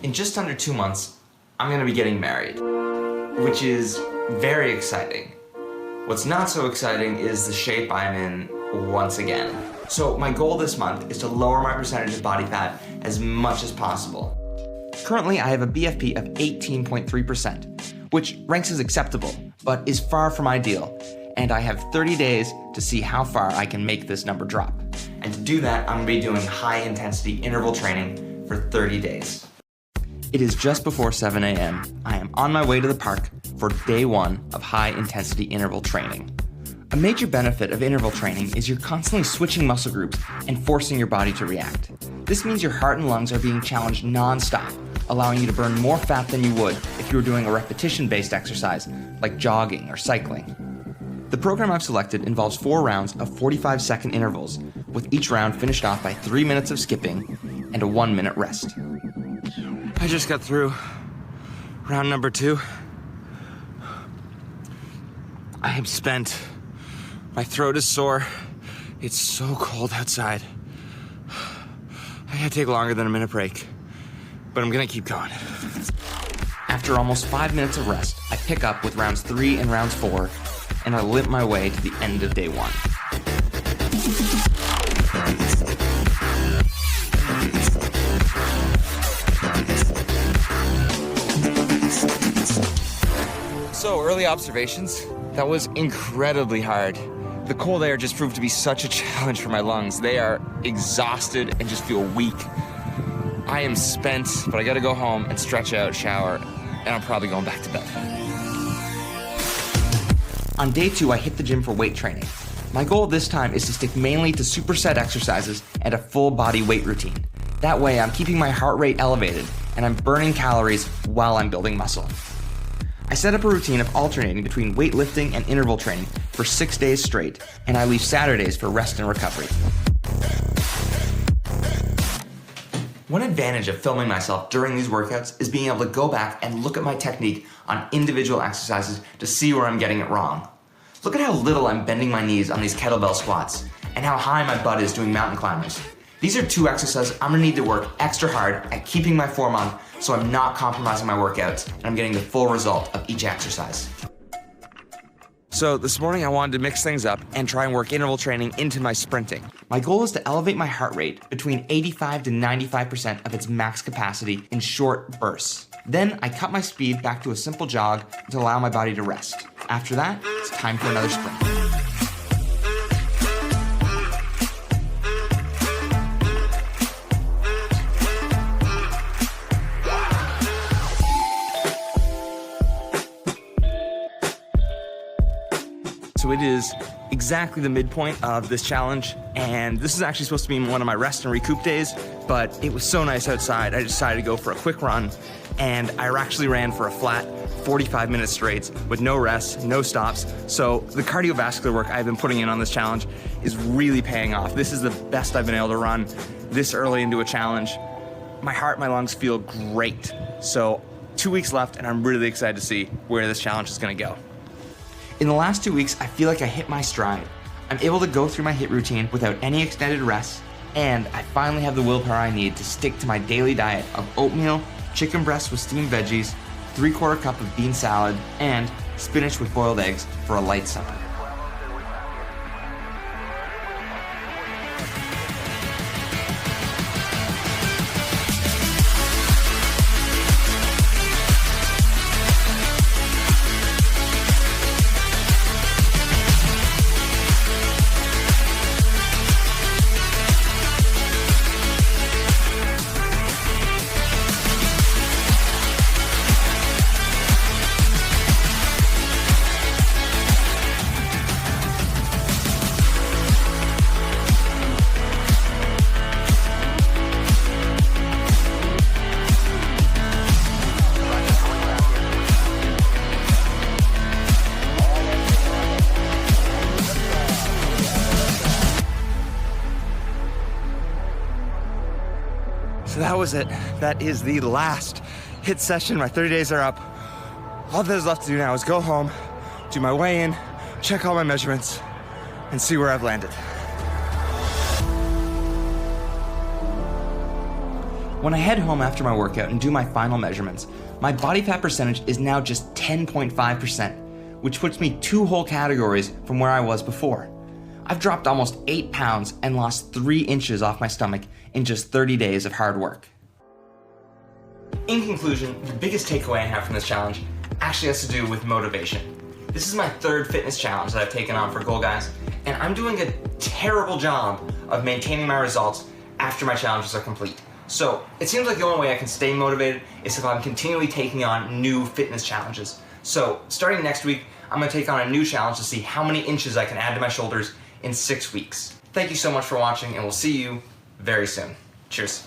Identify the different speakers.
Speaker 1: In just under 2 months, I'm gonna be getting married, which is very exciting. What's not so exciting is the shape I'm in once again. So my goal this month is to lower my percentage of body fat as much as possible. Currently, I have a BFP of 18.3%, which ranks as acceptable, but is far from ideal. And I have 30 days to see how far I can make this number drop. And to do that, I'm gonna be doing high intensity interval training for 30 days. It is just before 7 a.m. I am on my way to the park for day 1 of high intensity interval training. A major benefit of interval training is you're constantly switching muscle groups and forcing your body to react. This means your heart and lungs are being challenged non-stop, allowing you to burn more fat than you would if you were doing a repetition-based exercise like jogging or cycling. The program I've selected involves 4 rounds of 45-second intervals, with each round finished off by 3 minutes of skipping and a 1-minute rest. I just got through round number 2. I am spent. My throat is sore. It's so cold outside. I gotta take longer than a minute break, but I'm gonna keep going. After almost 5 minutes of rest, I pick up with rounds 3 and rounds 4, and I limp my way to the end of day 1. So, early observations, that was incredibly hard. The cold air just proved to be such a challenge for my lungs. They are exhausted and just feel weak. I am spent, but I gotta go home and stretch out, shower, and I'm probably going back to bed. On day 2, I hit the gym for weight training. My goal this time is to stick mainly to superset exercises and a full body weight routine. That way, I'm keeping my heart rate elevated and I'm burning calories while I'm building muscle. I set up a routine of alternating between weightlifting and interval training for 6 days straight, and I leave Saturdays for rest and recovery. One advantage of filming myself during these workouts is being able to go back and look at my technique on individual exercises to see where I'm getting it wrong. Look at how little I'm bending my knees on these kettlebell squats, and how high my butt is doing mountain climbers. These are 2 exercises I'm gonna need to work extra hard at keeping my form on so I'm not compromising my workouts and I'm getting the full result of each exercise. So this morning I wanted to mix things up and try and work interval training into my sprinting. My goal is to elevate my heart rate between 85 to 95% of its max capacity in short bursts. Then I cut my speed back to a simple jog to allow my body to rest. After that, it's time for another sprint. So it is exactly the midpoint of this challenge, and this is actually supposed to be one of my rest and recoup days, but it was so nice outside, I decided to go for a quick run, and I actually ran for a flat 45 minutes straight with no rest, no stops. So the cardiovascular work I've been putting in on this challenge is really paying off. This is the best I've been able to run this early into a challenge. My heart, my lungs feel great. So 2 weeks left, and I'm really excited to see where this challenge is gonna go. In the last 2 weeks, I feel like I hit my stride. I'm able to go through my HIIT routine without any extended rest, and I finally have the willpower I need to stick to my daily diet of oatmeal, chicken breast with steamed veggies, 3/4 cup of bean salad, and spinach with boiled eggs for a light supper. So that was it. That is the last HIIT session. My 30 days are up. All there's left to do now is go home, do my weigh-in, check all my measurements, and see where I've landed. When I head home after my workout and do my final measurements, my body fat percentage is now just 10.5%, which puts me 2 whole categories from where I was before. I've dropped almost 8 pounds and lost 3 inches off my stomach in just 30 days of hard work. In conclusion, the biggest takeaway I have from this challenge actually has to do with motivation. This is my 3rd fitness challenge that I've taken on for Goal Guys, and I'm doing a terrible job of maintaining my results after my challenges are complete. So it seems like the only way I can stay motivated is if I'm continually taking on new fitness challenges. So starting next week, I'm going to take on a new challenge to see how many inches I can add to my shoulders in 6 weeks. Thank you so much for watching, and we'll see you very soon. Cheers.